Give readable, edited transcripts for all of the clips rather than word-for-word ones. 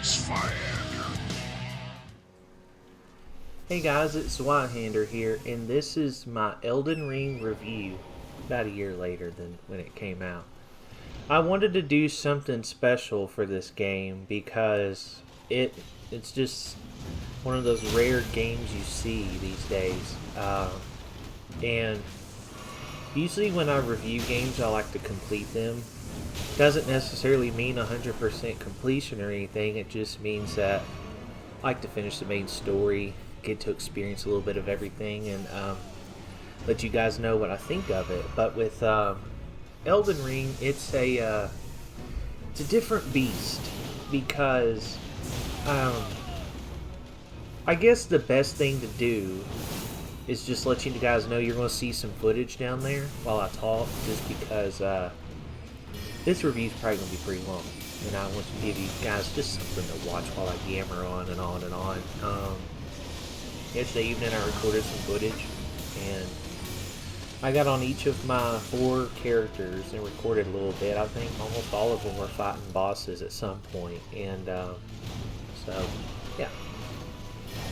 Zweihander. Hey guys, it's Zweihander here, and this is my Elden Ring review about a year later than when it came out. I wanted to do something special for this game because it's just one of those rare games you see these days. And usually when I review games, I like to complete them. Doesn't necessarily mean 100% completion or anything, it just means that I like to finish the main story, get to experience a little bit of everything, and let you guys know what I think of it. But with Elden Ring, it's a different beast because I guess the best thing to do is just let you guys know you're going to see some footage down there while I talk, just because this review's probably going to be pretty long, and I want to give you guys just something to watch while I yammer on and on and on. Yesterday evening I recorded some footage, and I got on each of my 4 characters and recorded a little bit. I think almost all of them were fighting bosses at some point, and so yeah.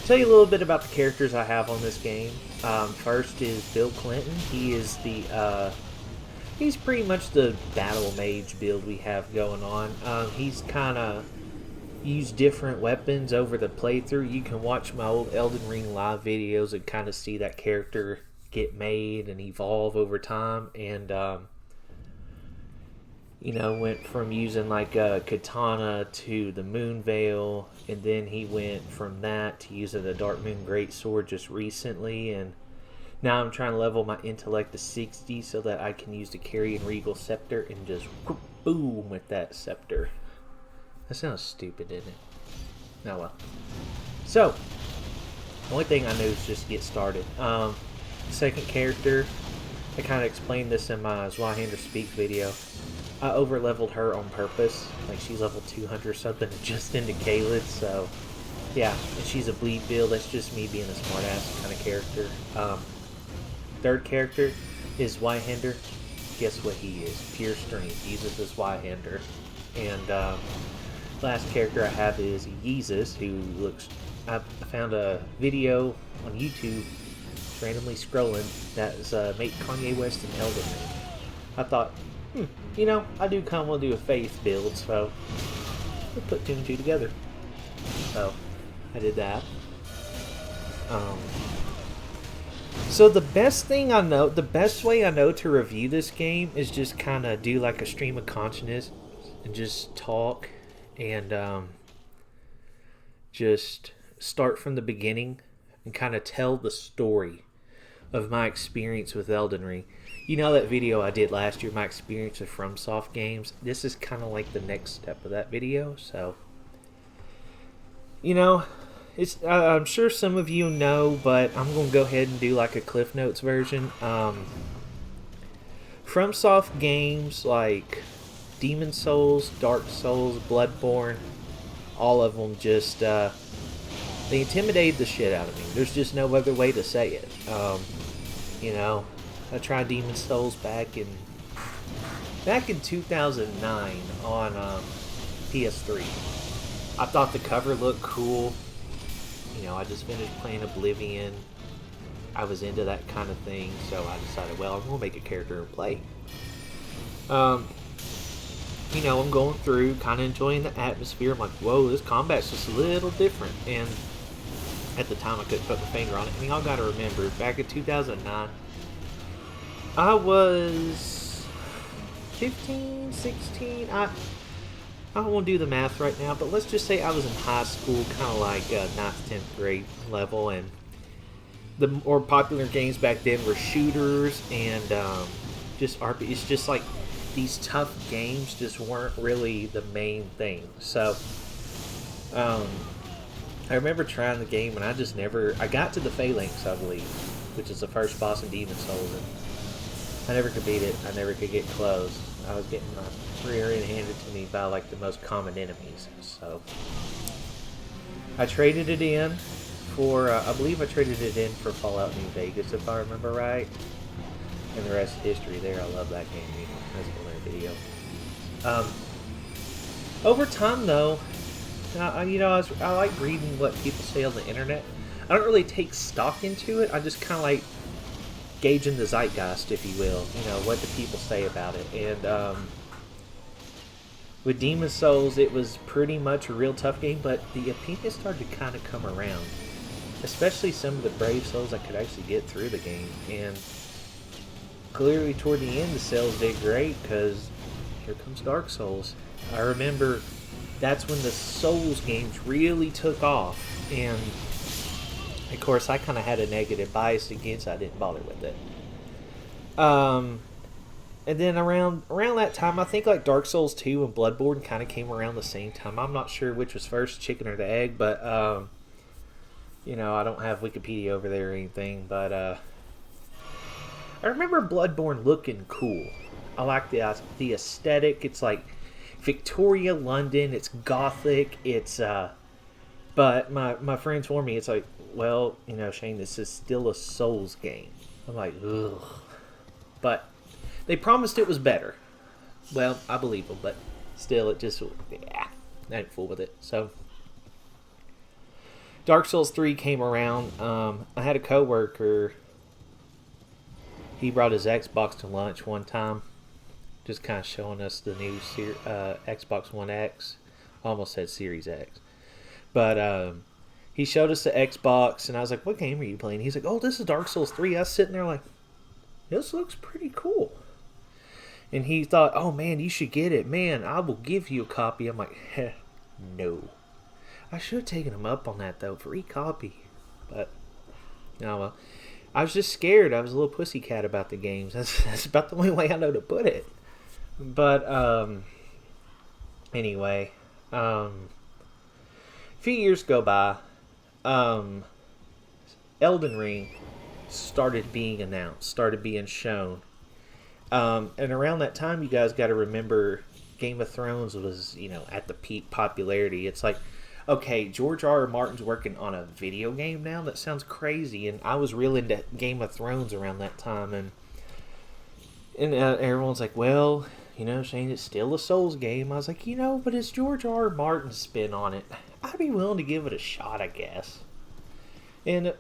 Tell you a little bit about the characters I have on this game. First is Bill Clinton. He is he's pretty much the battle mage build we have going on. He's kind of used different weapons over the playthrough. You can watch my old Elden Ring live videos and kind of see that character get made and evolve over time. And went from using like a katana to the moon veil, and then he went from that to using the dark moon greatsword just recently, and now I'm trying to level my intellect to 60 so that I can use the Carrion Regal Scepter and just boom with that scepter. That sounds stupid, didn't it? Oh well. So, the only thing I know is just get started. Second character, I kind of explained this in my Zweihander Speak video. I over-leveled her on purpose. Like, she's level 200 or something just into Caelid, so yeah. And she's a bleed build. That's just me being a smartass kind of character. Third character is Zweihander. Guess what he is? Pure strength. Jesus is Zweihander. And last character I have is Yeezus, who looks... I found a video on YouTube, randomly scrolling, that's make Kanye West and Elden Ring. I thought, I do kind of want to do a faith build, so we'll put 2 and 2 together. So I did that. So the best way I know to review this game is just kind of do like a stream of consciousness and just talk and just start from the beginning and kind of tell the story of my experience with Elden Ring. You know that video I did last year, my experience with FromSoft games? This is kind of like the next step of that video, so... I'm sure some of you know, but I'm going to go ahead and do like a Cliff Notes version. FromSoft games like Demon Souls, Dark Souls, Bloodborne, all of them just, they intimidated the shit out of me. There's just no other way to say it. I tried Demon Souls back in 2009 on PS3. I thought the cover looked cool. I just finished playing Oblivion. I was into that kind of thing, so I decided, well, I'm going to make a character and play. I'm going through, kind of enjoying the atmosphere. I'm like, whoa, this combat's just a little different. And at the time, I couldn't put my finger on it. And y'all got to remember, back in 2009, I was 15, 16. I don't want to do the math right now, but let's just say I was in high school, kind of like 9th, 10th grade level, and the more popular games back then were shooters and just RPGs. It's just like these tough games just weren't really the main thing. So I remember trying the game, and I got to the Phalanx, I believe, which is the first boss in Demon Souls, and I never could beat it. I never could get close. I was getting my rear end handed to me by like the most common enemies. So I traded it in for, I believe I traded it in for Fallout New Vegas, if I remember right. And the rest is history there. I love that game. That's another video. Over time, though, I like reading what people say on the internet. I don't really take stock into it. I just kind of like gauging the zeitgeist, if you will. What do people say about it? And with Demon Souls, it was pretty much a real tough game, but the opinions started to kind of come around. Especially some of the Brave Souls I could actually get through the game. And clearly toward the end, the sales did great, because here comes Dark Souls. I remember that's when the Souls games really took off. And of course, I kind of had a negative bias against it. I didn't bother with it. And then around that time, I think like Dark Souls 2 and Bloodborne kind of came around the same time. I'm not sure which was first, chicken or the egg, but I don't have Wikipedia over there or anything. But I remember Bloodborne looking cool. I like the aesthetic. It's like Victoria, London. It's gothic. It's but my friends told me, it's like, well, Shane, this is still a Souls game. I'm like, ugh. But they promised it was better. Well, I believe them, but still, it just, I ain't fool with it. So, Dark Souls 3 came around. I had a coworker. He brought his Xbox to lunch one time, just kind of showing us the new Xbox One X. I almost said Series X. But he showed us the Xbox, and I was like, what game are you playing? He's like, oh, this is Dark Souls 3. I was sitting there like, this looks pretty cool. And he thought, oh, man, you should get it. Man, I will give you a copy. I'm like, no. I should have taken him up on that, though. Free copy. But, oh, well. I was just scared. I was a little pussycat about the games. That's about the only way I know to put it. But, anyway. A few years go by. Elden Ring started being announced. Started being shown. And around that time, you guys got to remember, Game of Thrones was, at the peak popularity. It's like, okay, George R.R. Martin's working on a video game now? That sounds crazy. And I was real into Game of Thrones around that time. And everyone's like, well, Shane, it's still a Souls game. I was like, but it's George R.R. Martin's spin on it. I'd be willing to give it a shot, I guess. And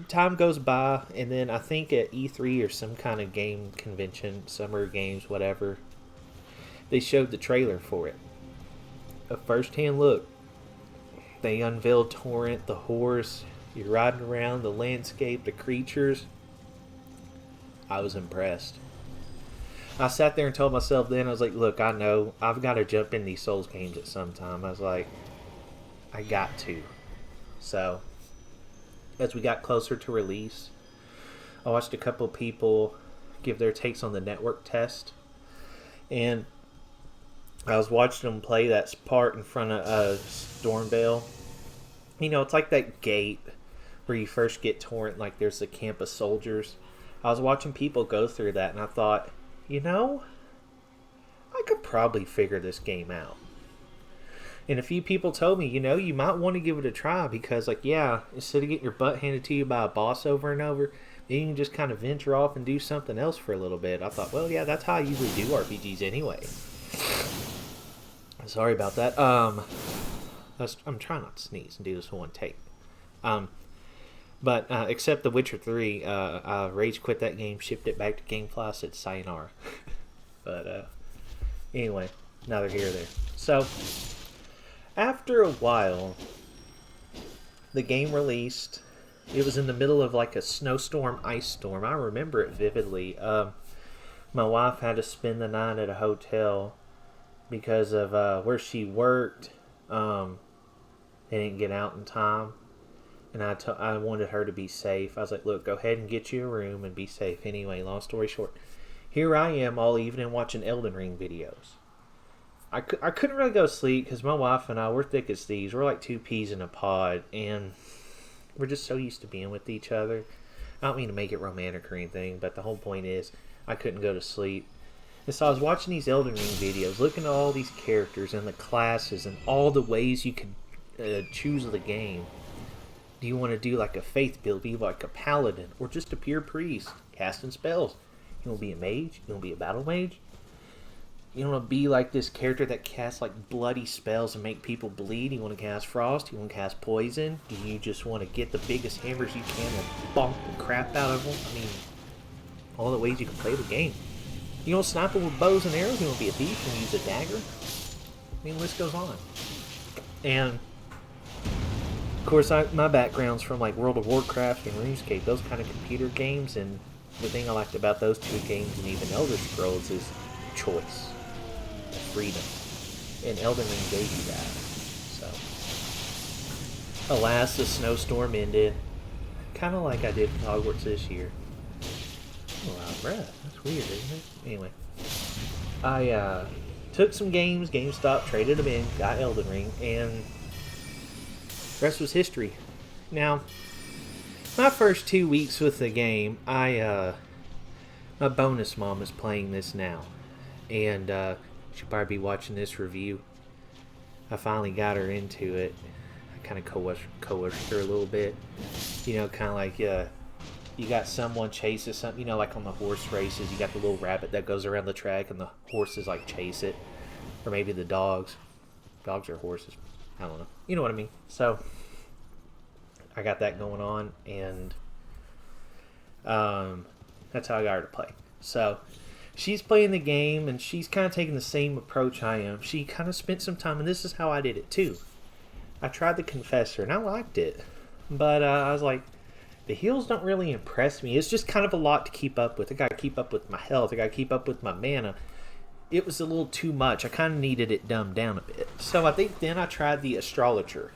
time goes by, and then I think at E3 or some kind of game convention, Summer Games, whatever, they showed the trailer for it. A first-hand look. They unveiled Torrent, the horse, you're riding around, the landscape, the creatures. I was impressed. I sat there and told myself then, I was like, look, I know, I've got to jump in these Souls games at some time. I was like, I got to. So, as we got closer to release, I watched a couple people give their takes on the network test. And I was watching them play that part in front of Stormvale. It's like that gate where you first get Torrent, like there's a camp of soldiers. I was watching people go through that, and I thought, I could probably figure this game out. And a few people told me, you might want to give it a try, because, instead of getting your butt handed to you by a boss over and over, you can just kind of venture off and do something else for a little bit. I thought, well, yeah, that's how I usually do RPGs anyway. Sorry about that. I'm trying not to sneeze and do this one take. But except The Witcher 3, I rage quit that game, shipped it back to GameFly, said sayonara. But anyway, neither here nor there. So, after a while, the game released. It was in the middle of like a snowstorm, ice storm. I remember it vividly. My wife had to spend the night at a hotel because of where she worked. They didn't get out in time. And I wanted her to be safe. I was like, look, go ahead and get you a room and be safe. Anyway, long story short, here I am all evening watching Elden Ring videos. I couldn't really go to sleep because my wife and I, we're thick as thieves. We're like two peas in a pod. And we're just so used to being with each other. I don't mean to make it romantic or anything, but the whole point is I couldn't go to sleep. And so I was watching these Elden Ring videos, looking at all these characters and the classes and all the ways you could choose the game. Do you want to do like a faith build, be like a paladin, or just a pure priest, casting spells? You want to be a mage? You want to be a battle mage? You want to be like this character that casts like bloody spells and make people bleed? You want to cast frost? You want to cast poison? Do you just want to get the biggest hammers you can and bonk the crap out of them? I mean, all the ways you can play the game. You want to snipe them with bows and arrows? You want to be a thief and use a dagger? I mean, the list goes on. And of course, my background's from like World of Warcraft and RuneScape, those kind of computer games, and the thing I liked about those two games and even Elder Scrolls is choice. Freedom, and Elden Ring gave you that. So, alas, the snowstorm ended, kind of like I did with Hogwarts this year. Oh, wow, breath. That's weird, isn't it? Anyway, I took some games, GameStop, traded them in, got Elden Ring, and the rest was history. Now, my first 2 weeks with the game, my bonus mom is playing this now, and she'll probably be watching this review. I finally got her into it. I kind of coerced her a little bit. You know, kind of like you got someone chases something. You know, like on the horse races, you got the little rabbit that goes around the track and the horses like chase it. Or maybe the dogs. Dogs or horses. I don't know. You know what I mean. So, I got that going on, and that's how I got her to play. So, she's playing the game, and she's kind of taking the same approach I am. She kind of spent some time, and this is how I did it too. I tried the Confessor, and I liked it. But I was like, the heals don't really impress me. It's just kind of a lot to keep up with. I got to keep up with my health. I got to keep up with my mana. It was a little too much. I kind of needed it dumbed down a bit. So I think then I tried the Astrologer.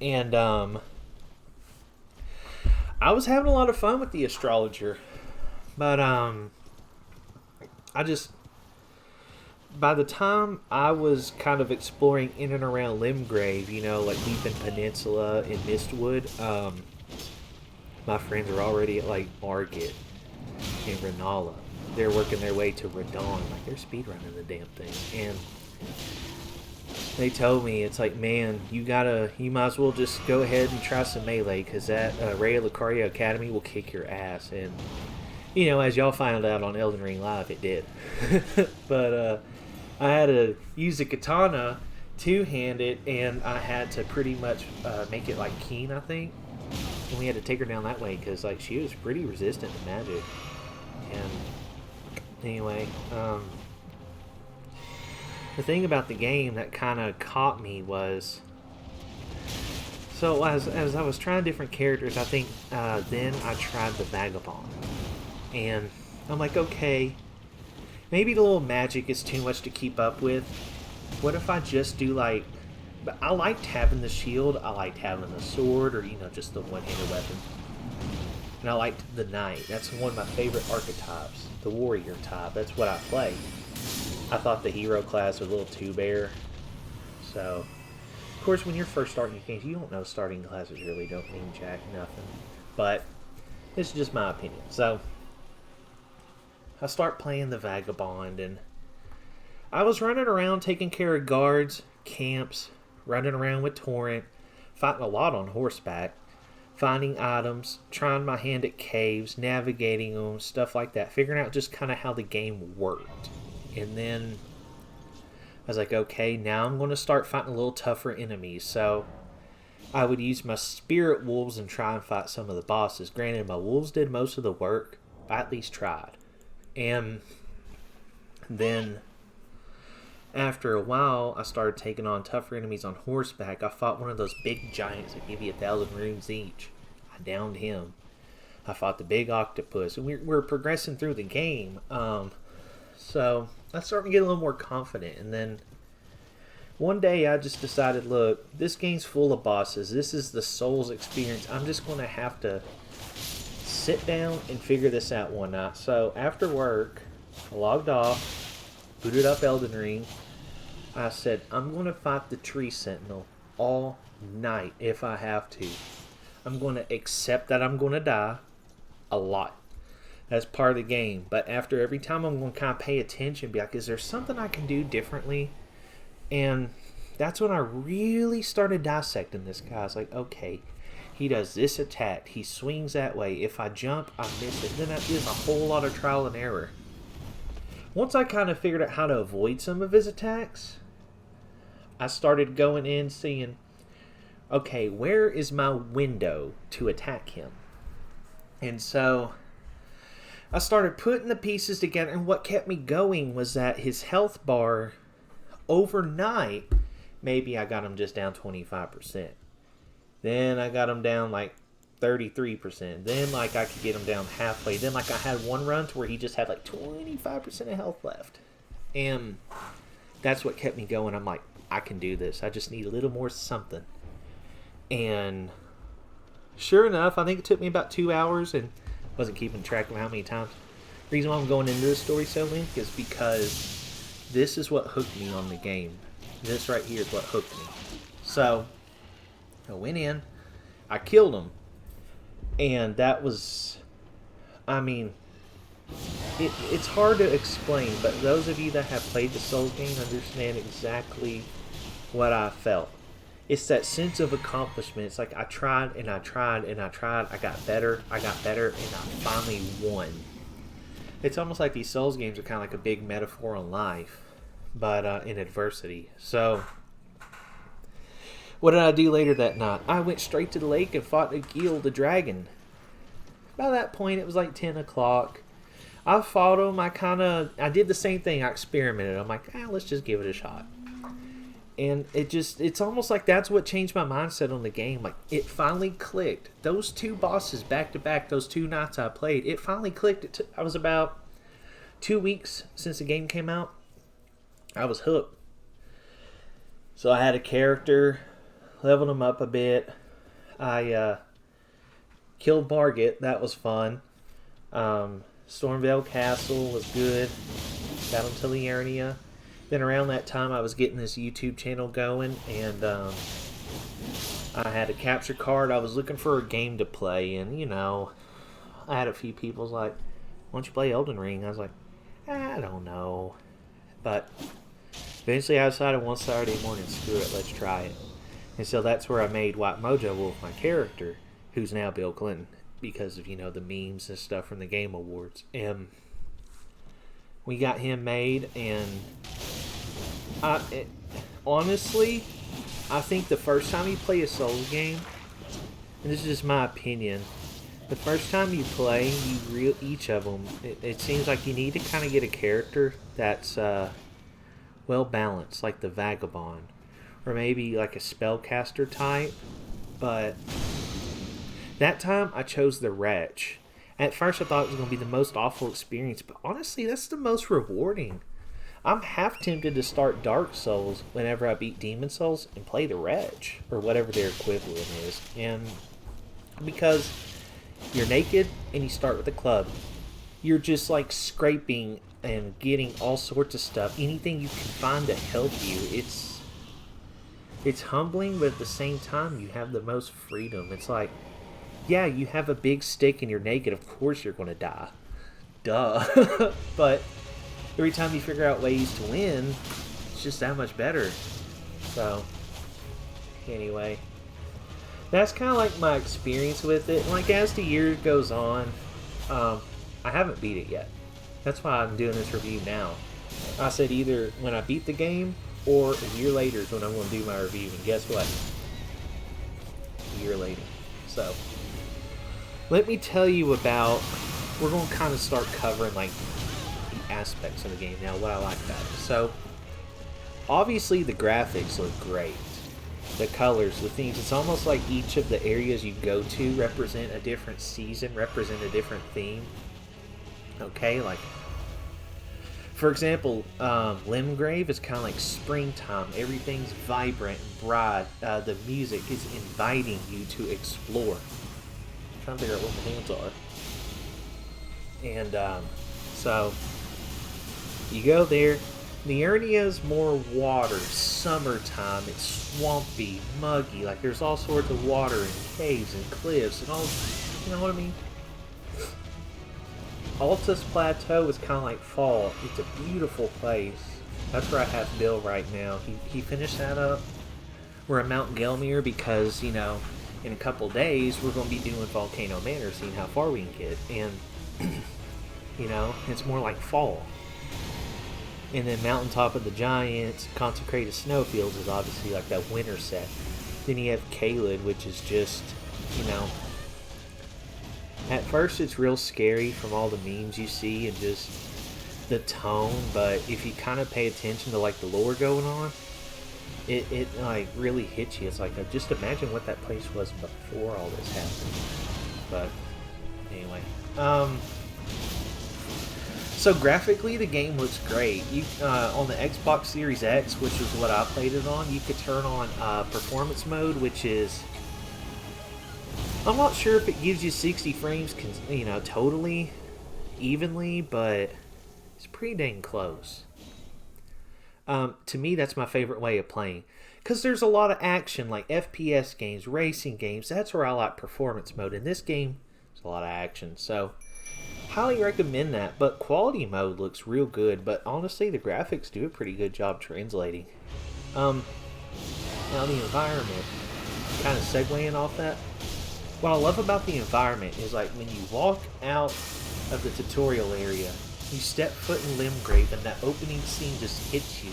And I was having a lot of fun with the Astrologer. But by the time I was kind of exploring in and around Limgrave, you know, like Leaping Peninsula and Mistwood, my friends are already at like Margit and Renala. They're working their way to Radon, like they're speedrunning the damn thing. And they told me, it's like, man, you might as well just go ahead and try some melee, because that Raya Lucaria Academy will kick your ass. And you know, as y'all found out on Elden Ring Live, it did. But I had to use a katana two-handed, and I had to pretty much make it like Keen, I think. And we had to take her down that way because like she was pretty resistant to magic. And anyway, the thing about the game that kind of caught me was, so as I was trying different characters, I think then I tried the Vagabond. And I'm like, okay, maybe the little magic is too much to keep up with. What if I just do like, but I liked having the shield, I liked having the sword, or, you know, just the one-handed weapon. And I liked the knight. That's one of my favorite archetypes, the warrior type. That's what I play. I thought the hero class was a little too bare. So, of course, when you're first starting your games, you don't know starting classes really don't mean jack nothing. But this is just my opinion. So, I start playing the Vagabond, and I was running around taking care of guards, camps, running around with Torrent, fighting a lot on horseback, finding items, trying my hand at caves, navigating them, stuff like that, figuring out just kind of how the game worked. And then I was like, okay, now I'm going to start fighting a little tougher enemies. So I would use my spirit wolves and try and fight some of the bosses. Granted, my wolves did most of the work, but I at least tried. And then after a while, I started taking on tougher enemies on horseback. I fought one of those big giants that give you 1,000 runes each. I downed him. I fought the big octopus. And we're progressing through the game. So I started to get a little more confident. And then one day I just decided, look, this game's full of bosses. This is the Souls experience. I'm just going to have to sit down and figure this out one night. So after work, I logged off, booted up Elden Ring. I said, I'm going to fight the Tree Sentinel all night if I have to. I'm going to accept that I'm going to die a lot. That's part of the game. But after every time, I'm going to kind of pay attention and be like, is there something I can do differently? And that's when I really started dissecting this guy. I was like, okay, he does this attack. He swings that way. If I jump, I miss it. Then that is a whole lot of trial and error. Once I kind of figured out how to avoid some of his attacks, I started going in seeing, okay, where is my window to attack him? And so I started putting the pieces together, and what kept me going was that his health bar overnight, maybe I got him just down 25%. Then I got him down like 33%. Then like I could get him down halfway. Then like I had one run to where he just had like 25% of health left. And that's what kept me going. I'm like, I can do this. I just need a little more something. And sure enough, I think it took me about 2 hours, and wasn't keeping track of how many times. The reason why I'm going into this story so late is because this is what hooked me on the game. This right here is what hooked me. So I went in, I killed him, and that was, I mean, it's hard to explain, but those of you that have played the Souls game understand exactly what I felt. It's that sense of accomplishment. It's like I tried and I tried and I tried. I got better, and I finally won. It's almost like these Souls games are kind of like a big metaphor on life, but in adversity. So, what did I do later that night? I went straight to the lake and fought Agil the dragon. By that point, it was like 10 o'clock. I fought him. I did the same thing. I experimented. I'm like, let's just give it a shot. And it's almost like that's what changed my mindset on the game. Like, it finally clicked. Those two bosses back to back, those 2 nights I played, it finally clicked. I was about 2 weeks since the game came out. I was hooked. So I had a character, leveled him up a bit. I killed Margit. That was fun. Stormvale Castle was good. Got him to Liurnia. Then around that time, I was getting this YouTube channel going, and I had a capture card. I was looking for a game to play, and, I had a few people like, why don't you play Elden Ring? I was like, I don't know. But eventually I decided one Saturday morning, screw it, let's try it. And so that's where I made White Mojo Wolf my character, who's now Bill Clinton, because of, the memes and stuff from the Game Awards. And we got him made, and honestly, I think the first time you play a Souls game, and this is just my opinion, the first time you play, each of them, it seems like you need to kind of get a character that's well balanced, like the Vagabond, or maybe like a spellcaster type. But that time I chose the Wretch. At first I thought it was going to be the most awful experience, but honestly that's the most rewarding. I'm half tempted to start Dark Souls whenever I beat Demon Souls and play the Wretch, or whatever their equivalent is. And because you're naked and you start with a club, you're just like scraping and getting all sorts of stuff, anything you can find to help you. It's humbling, but at the same time you have the most freedom. It's like, yeah, you have a big stick and you're naked, of course you're going to die. Duh. But every time you figure out ways to win, it's just that much better. So, anyway, that's kind of like my experience with it. Like, as the year goes on, I haven't beat it yet. That's why I'm doing this review now. I said either when I beat the game or a year later is when I'm going to do my review. And guess what? A year later. So, let me tell you about, we're going to kind of start covering like the aspects of the game now, what I like about it. So, obviously the graphics look great. The colors, the themes, it's almost like each of the areas you go to represent a different season, represent a different theme. Okay, like, for example, Limgrave is kind of like springtime. Everything's vibrant and bright. The music is inviting you to explore. I'm trying to figure out what the hands are. And so you go there. Liurnia's more water, summertime, it's swampy, muggy, like there's all sorts of water and caves and cliffs and all, you know what I mean? Altus Plateau is kind of like fall. It's a beautiful place. That's where I have Bill right now. He finished that up. We're at Mount Gelmir because, in a couple days we're going to be doing Volcano Manor, seeing how far we can get. And, it's more like fall. And then Mountaintop of the Giants, Consecrated Snowfields is obviously like that winter set. Then you have Caelid, which is just, you know, at first it's real scary from all the memes you see and just the tone, but if you kind of pay attention to like the lore going on, it like really hits you. It's like, just imagine what that place was before all this happened. But anyway, so graphically the game looks great. You on the Xbox Series X, which is what I played it on, you could turn on performance mode, which is, I'm not sure if it gives you 60 frames, you know, totally evenly, but it's pretty dang close. To me, that's my favorite way of playing, because there's a lot of action, like FPS games, racing games. That's where I like performance mode. In this game, there's a lot of action, so highly recommend that. But quality mode looks real good, but honestly, the graphics do a pretty good job translating. Now the environment, kind of segueing off that. What I love about the environment is, like, when you walk out of the tutorial area, you step foot in Limgrave, and that opening scene just hits you.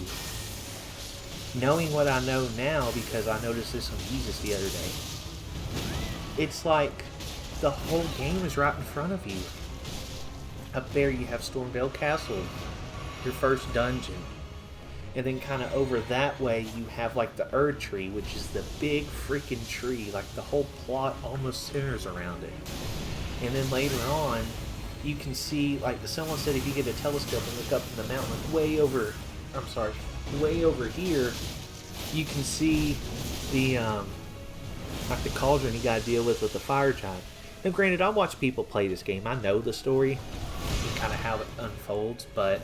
Knowing what I know now, because I noticed this on Jesus the other day, it's like the whole game is right in front of you. Up there you have Stormvale Castle, your first dungeon. And then kind of over that way you have like the Erd Tree, which is the big freaking tree. Like the whole plot almost centers around it. And then later on, you can see, like someone said, if you get a telescope and look up in the mountain, like way over here, you can see the like the cauldron you gotta deal with the fire giant. Now granted, I watch people play this game. I know the story and kind of how it unfolds, but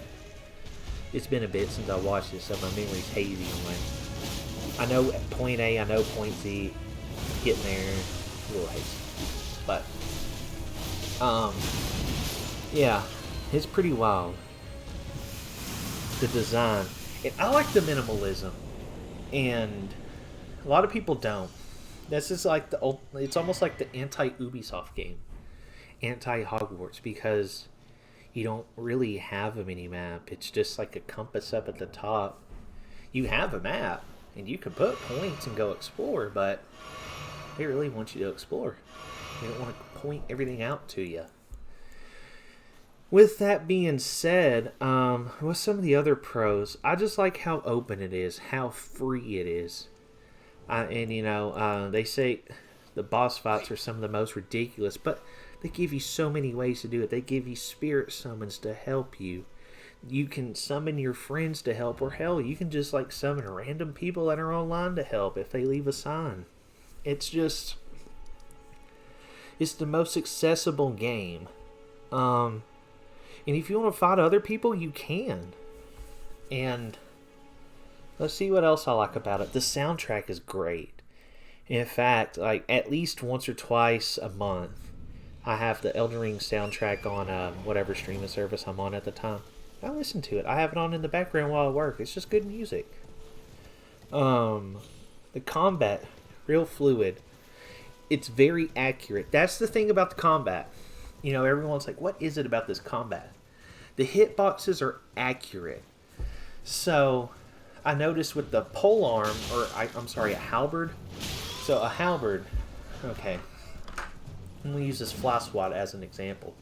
it's been a bit since I watched this, so my memory's hazy on it. I know point A, I know point Z, getting there, a little hazy. But yeah, it's pretty wild. The design. And I like the minimalism. And a lot of people don't. This is like it's almost like the anti-Ubisoft game. Anti-Hogwarts, because you don't really have a mini-map. It's just like a compass up at the top. You have a map, and you can put points and go explore, but they really want you to explore. They don't want to point everything out to you. With that being said, with some of the other pros, I just like how open it is, how free it is. And, you know, they say the boss fights are some of the most ridiculous, but they give you so many ways to do it. They give you spirit summons to help you. You can summon your friends to help, or hell, you can just like summon random people that are online to help if they leave a sign. It's just, it's the most accessible game. And if you want to fight other people, you can. And let's see what else I like about it. The soundtrack is great. In fact, like at least once or twice a month, I have the Elden Ring soundtrack on whatever streaming service I'm on at the time. I listen to it. I have it on in the background while I work. It's just good music. The combat, real fluid. It's very accurate. That's the thing about the combat. You know, everyone's like, what is it about this combat? The hitboxes are accurate. So, I noticed with the polearm, or I'm sorry, a halberd. So, a halberd, okay. I'm going to use this fly swat as an example.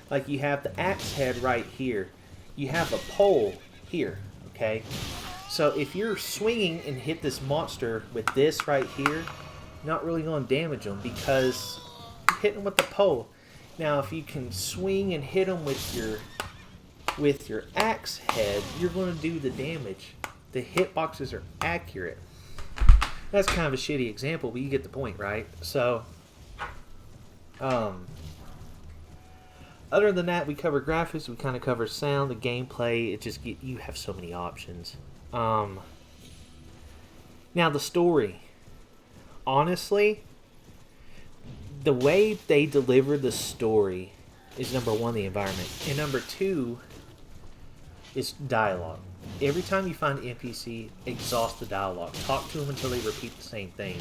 Like, you have the axe head right here. You have a pole here, okay? So, if you're swinging and hit this monster with this right here, you're not really going to damage them because you're hitting them with the pole. Now, if you can swing and hit them with your axe head, you're going to do the damage. The hitboxes are accurate. That's kind of a shitty example, but you get the point, right? So, other than that, we cover graphics, we kind of cover sound, the gameplay. It just you have so many options. Now the story. Honestly, the way they deliver the story is number one, the environment, and number two is dialogue. Every time you find an NPC, exhaust the dialogue. Talk to them until they repeat the same thing.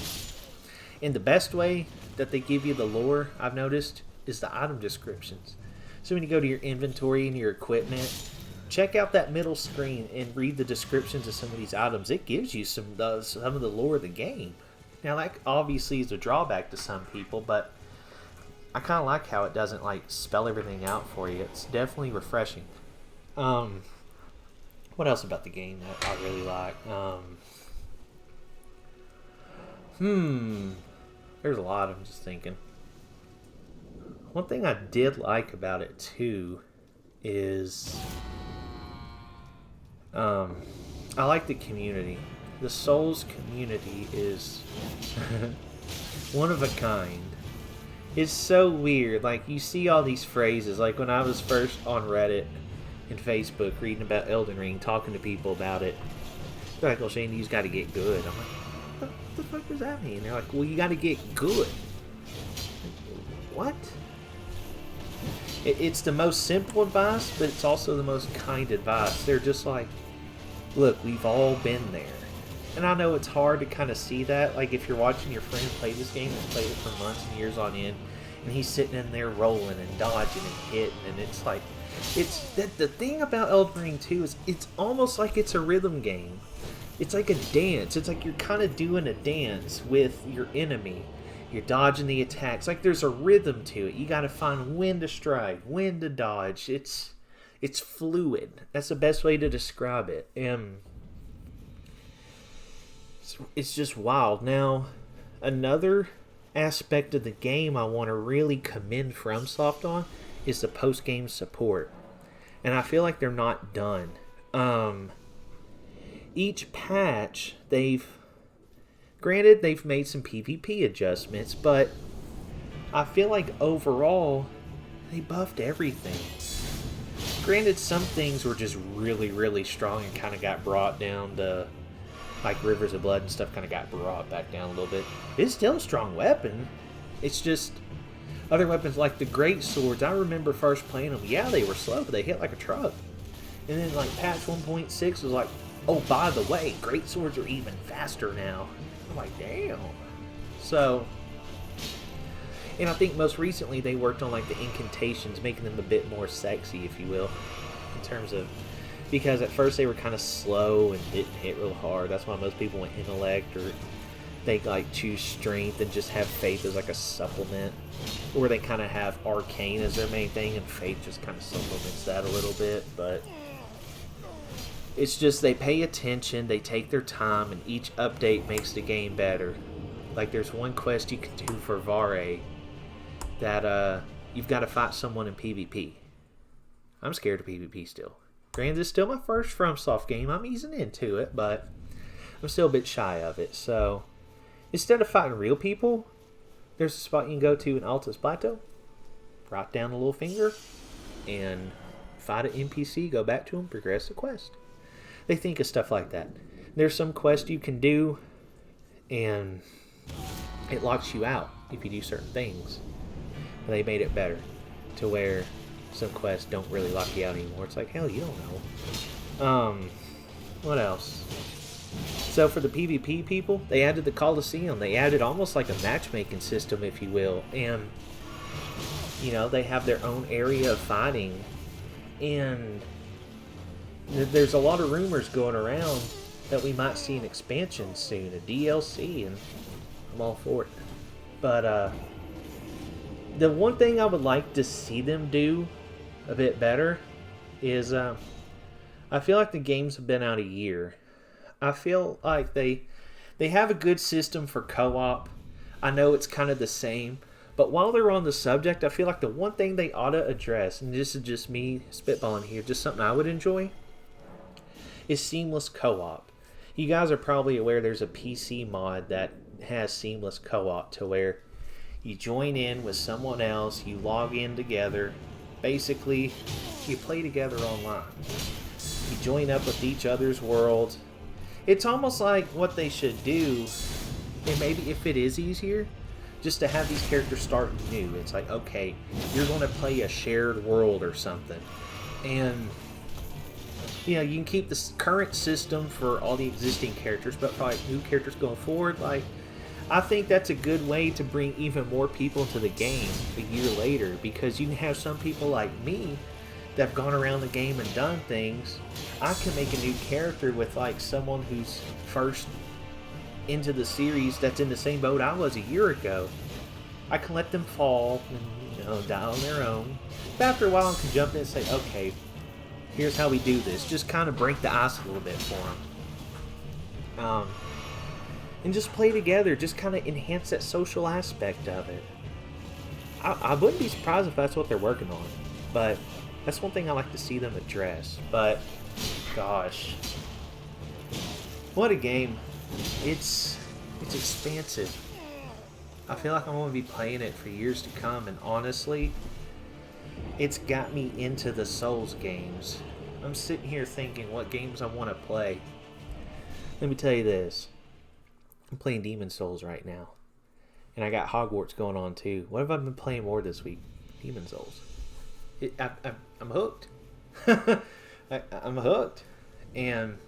And the best way that they give you the lore, I've noticed, is the item descriptions. So when you go to your inventory and your equipment, check out that middle screen and read the descriptions of some of these items. It gives you some of the lore of the game. Now, that obviously is a drawback to some people, but I kind of like how it doesn't like spell everything out for you. It's definitely refreshing. What else about the game that I really like? There's a lot. I'm just thinking. One thing I did like about it too is I like the community. The Souls community is one of a kind. It's so weird. Like, you see all these phrases. Like, when I was first on Reddit and Facebook reading about Elden Ring, talking to people about it, they're like, well, Shane, you just got to get good. I'm like, what the fuck does that mean? They're like, well, you got to get good. What? It's the most simple advice, but it's also the most kind advice. They're just like, look, we've all been there. And I know it's hard to kind of see that. Like, if you're watching your friend play this game and played it for months and years on end, and he's sitting in there rolling and dodging and hitting, and it's like, it's that the thing about Elden Ring 2 is it's almost like it's a rhythm game. It's like a dance. It's like you're kind of doing a dance with your enemy. You're dodging the attacks. Like, there's a rhythm to it. You got to find when to strike, when to dodge. It's fluid. That's the best way to describe it. And it's just wild. Now, another aspect of the game I want to really commend FromSoft on is the post-game support. And I feel like they're not done. Each patch, they've made some PvP adjustments, but I feel like overall, they buffed everything. Granted, some things were just really, really strong and kind of got brought down to, like Rivers of Blood and stuff kind of got brought back down a little bit. It's still a strong weapon. It's just other weapons like the Great Swords. I remember first playing them. Yeah, they were slow, but they hit like a truck. And then like patch 1.6 was like, oh, by the way, Great Swords are even faster now. I'm like, damn. So, and I think most recently they worked on like the incantations, making them a bit more sexy, if you will, in terms of, because at first they were kind of slow and didn't hit real hard. That's why most people went intellect, or they like choose strength and just have faith as like a supplement, or they kind of have arcane as their main thing and faith just kind of supplements that a little bit. But it's just they pay attention, they take their time, and each update makes the game better. Like, there's one quest you can do for Vare that you've got to fight someone in PvP. I'm scared of PvP still. Granted, it's still my first FromSoft game. I'm easing into it, but I'm still a bit shy of it. So, instead of fighting real people, there's a spot you can go to in Altus Plateau, write down a little finger, and fight an NPC, go back to him, progress the quest. They think of stuff like that. There's some quest you can do, and it locks you out if you do certain things. And they made it better to where some quests don't really lock you out anymore. It's like, hell, you don't know. What else? So for the PvP people, they added the Coliseum. They added almost like a matchmaking system, if you will. And, you know, they have their own area of fighting. And there's a lot of rumors going around that we might see an expansion soon, a DLC, and I'm all for it. But the one thing I would like to see them do a bit better is I feel like the games have been out a year. I feel like they have a good system for co-op. I know it's kind of the same, but while they're on the subject, I feel like the one thing they ought to address, and this is just me spitballing here, just something I would enjoy, is seamless co-op. You guys are probably aware there's a PC mod that has seamless co-op to where you join in with someone else, you log in together, basically you play together online. You join up with each other's worlds. It's almost like what they should do, and maybe if it is easier, just to have these characters start new. It's like, okay, you're going to play a shared world or something. And you know, you can keep the current system for all the existing characters, but probably new characters going forward. Like, I think that's a good way to bring even more people into the game a year later, because you can have some people like me that have gone around the game and done things, I can make a new character with like someone who's first into the series that's in the same boat I was a year ago. I can let them fall and die on their own. But after a while, I can jump in and say, okay, here's how we do this. Just kind of break the ice a little bit for them. And just play together. Just kind of enhance that social aspect of it. I wouldn't be surprised if that's what they're working on. But that's one thing I like to see them address. But, gosh. What a game. It's expansive. I feel like I'm going to be playing it for years to come. And honestly, it's got me into the Souls games. I'm sitting here thinking what games I want to play. Let me tell you this. I'm playing Demon Souls right now. And I got Hogwarts going on too. What have I been playing more this week? Demon Souls. I'm hooked. I'm hooked. And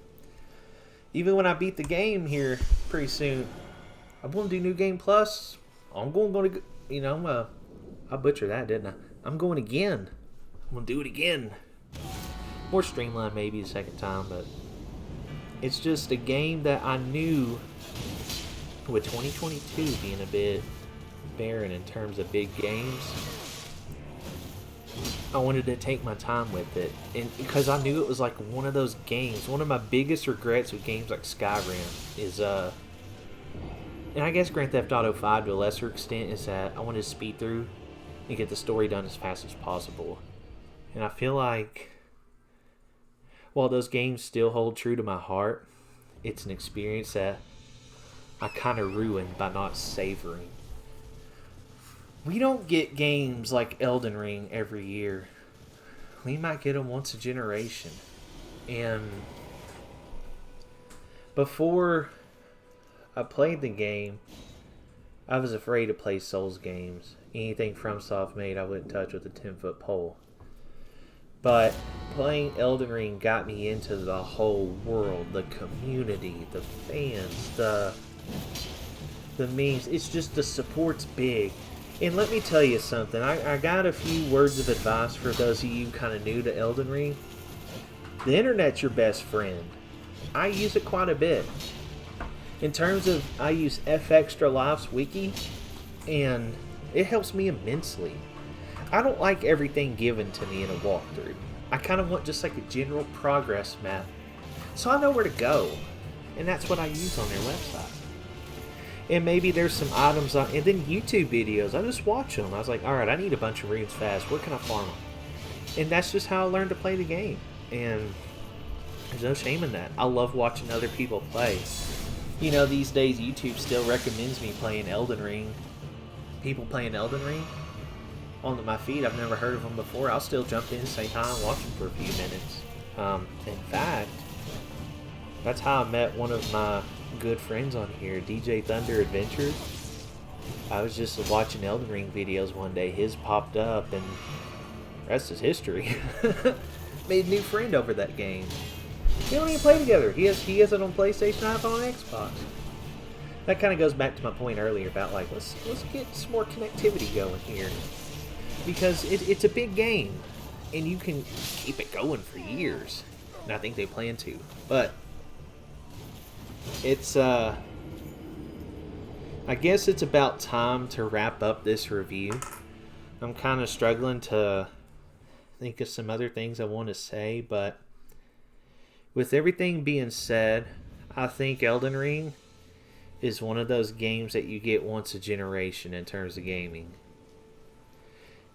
even when I beat the game here pretty soon, I'm going to do New Game Plus. I'm going to, I butchered that, didn't I? I'm going again. I'm going to do it again. More streamlined maybe the second time, but it's just a game that I knew with 2022 being a bit barren in terms of big games, I wanted to take my time with it. And because I knew it was like one of those games, one of my biggest regrets with games like Skyrim is, and I guess Grand Theft Auto 5 to a lesser extent, is that I wanted to speed through and get the story done as fast as possible. And I feel like while those games still hold true to my heart, it's an experience that I kind of ruined by not savoring. We don't get games like Elden Ring every year. We might get them once a generation. And before I played the game, I was afraid to play Souls games. Anything FromSoft made, I wouldn't touch with a 10-foot pole. But playing Elden Ring got me into the whole world, the community, the fans, the memes. It's just the support's big. And let me tell you something. I got a few words of advice for those of you kind of new to Elden Ring. The internet's your best friend. I use it quite a bit. In terms of, I use F Extra Life's wiki, and it helps me immensely. I don't like everything given to me in a walkthrough. I kind of want just like a general progress map, so I know where to go. And that's what I use on their website. And maybe there's some items on, and then YouTube videos. I just watch them. I was like, alright, I need a bunch of runes fast. Where can I farm them? And that's just how I learned to play the game. And there's no shame in that. I love watching other people play. You know, these days YouTube still recommends me playing Elden Ring. People playing Elden Ring on my feed. I've never heard of them before. I'll still jump in, say hi, and watch them for a few minutes. In fact, that's how I met one of my good friends on here, DJ Thunder Adventures. I was just watching Elden Ring videos one day. His popped up, and the rest is history. Made a new friend over that game. We don't even play together. He has it on PlayStation, I have it on Xbox. That kind of goes back to my point earlier about like let's get some more connectivity going here, because it's a big game, and you can keep it going for years. And I think they plan to, but it's I guess it's about time to wrap up this review. I'm kind of struggling to think of some other things I want to say, but with everything being said, I think Elden Ring is one of those games that you get once a generation in terms of gaming.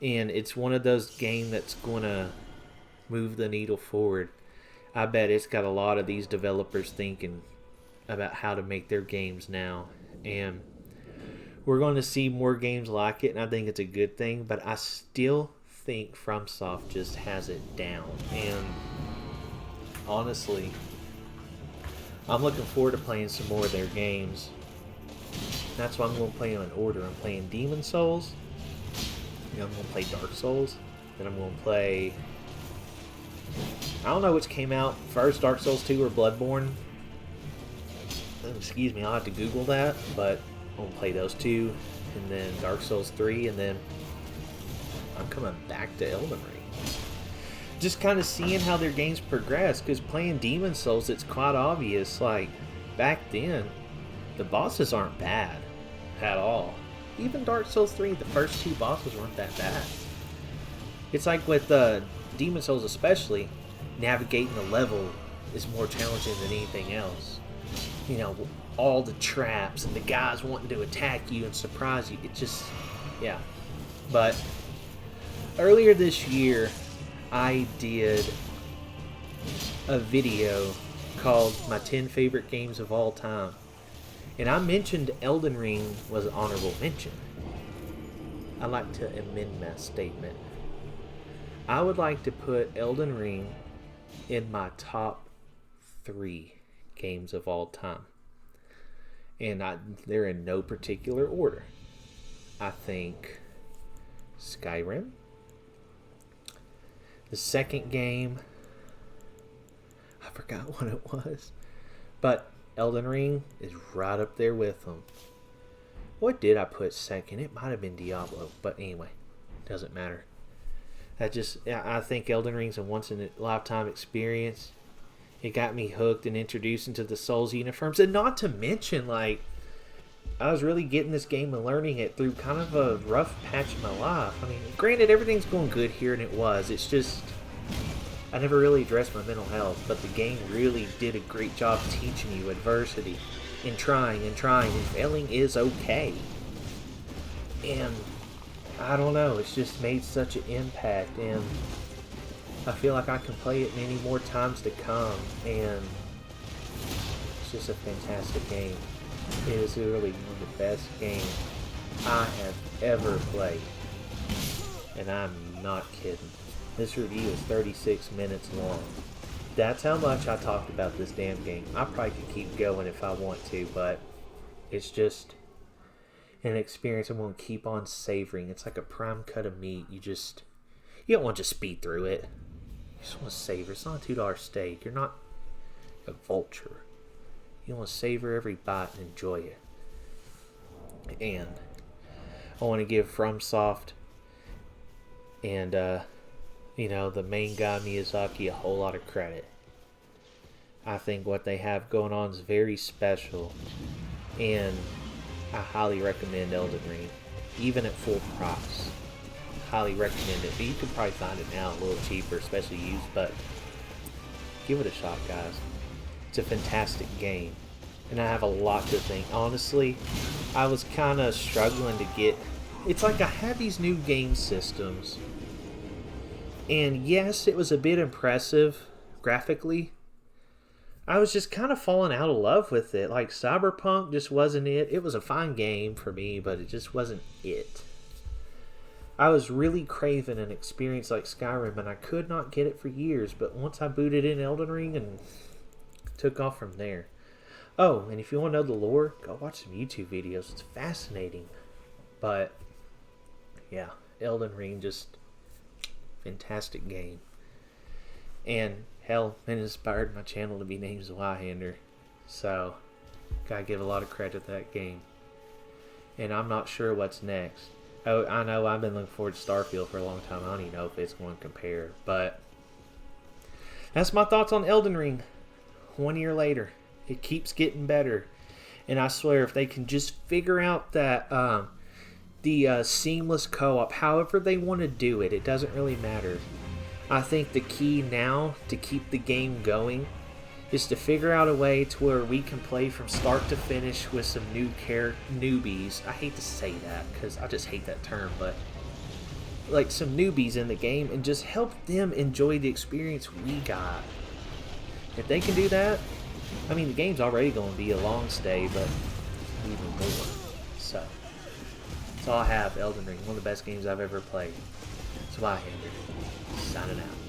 And it's one of those games that's going to move the needle forward. I bet it's got a lot of these developers thinking about how to make their games now. And we're going to see more games like it, and I think it's a good thing. But I still think FromSoft just has it down. And honestly, I'm looking forward to playing some more of their games. That's why I'm going to play them in order. I'm playing Demon Souls, and I'm going to play Dark Souls, then I'm going to play, I don't know which came out first, Dark Souls 2 or Bloodborne. Excuse me, I'll have to Google that, but I'm going to play those two, and then Dark Souls 3, and then I'm coming back to Elden Ring. just kind of seeing how their games progress. Because playing Demon Souls, it's quite obvious. Like, back then, the bosses aren't bad at all. Even Dark Souls 3, the first 2 bosses weren't that bad. It's like with Demon Souls especially, navigating the level is more challenging than anything else. You know, all the traps and the guys wanting to attack you and surprise you. It just, yeah. But earlier this year, I did a video called My 10 Favorite Games of All Time. And I mentioned Elden Ring was an honorable mention. I'd like to amend that statement. I would like to put Elden Ring in my top 3 games of all time. And they're in no particular order. I think Skyrim. The second game, I forgot what it was. But Elden Ring is right up there with them. What did I put second? It might have been Diablo. But anyway, doesn't matter. I think Elden Ring's a once-in-a-lifetime experience. It got me hooked and introduced into the Souls uniforms. And not to mention, like, I was really getting this game and learning it through kind of a rough patch in my life. I mean, granted, everything's going good here, and it was. It's just, I never really addressed my mental health. But the game really did a great job teaching you adversity. And trying, and failing is okay. And I don't know, it's just made such an impact, and I feel like I can play it many more times to come, and it's just a fantastic game. It is really one of the best games I have ever played, and I'm not kidding. This review is 36 minutes long. That's how much I talked about this damn game. I probably could keep going if I want to, but it's just an experience I'm going to keep on savoring. It's like a prime cut of meat. You don't want to just speed through it. You just want to savor. It's not a $2 steak. You're not a vulture. You want to savor every bite and enjoy it. And I want to give FromSoft and the main guy Miyazaki a whole lot of credit. I think what they have going on is very special, and I highly recommend Elden Ring, even at full price. Highly recommend it. But you can probably find it now a little cheaper, especially used, but give it a shot, guys. It's a fantastic game, and I have a lot to think. Honestly, I was kind of struggling to get... It's like I had these new game systems, and yes, it was a bit impressive graphically. I was just kind of falling out of love with it. Like, Cyberpunk just wasn't it. It was a fine game for me, but it just wasn't it. I was really craving an experience like Skyrim, and I could not get it for years. But once I booted in Elden Ring and took off from there. Oh, and if you want to know the lore, go watch some YouTube videos. It's fascinating. But, yeah, Elden Ring, just fantastic game. And hell, it inspired my channel to be named Zweihander. So, gotta give a lot of credit to that game. And I'm not sure what's next. Oh, I know I've been looking forward to Starfield for a long time. I don't even know if it's going to compare. But that's my thoughts on Elden Ring. 1 year later. It keeps getting better. And I swear, if they can just figure out that the seamless co-op, however they want to do it, it doesn't really matter. I think the key now to keep the game going is to figure out a way to where we can play from start to finish with some newbies. I hate to say that because I just hate that term, but like some newbies in the game, and just help them enjoy the experience we got. If they can do that, I mean, the game's already going to be a long stay, but even more. So, that's all I have. Elden Ring, one of the best games I've ever played. Zweihander, signing out.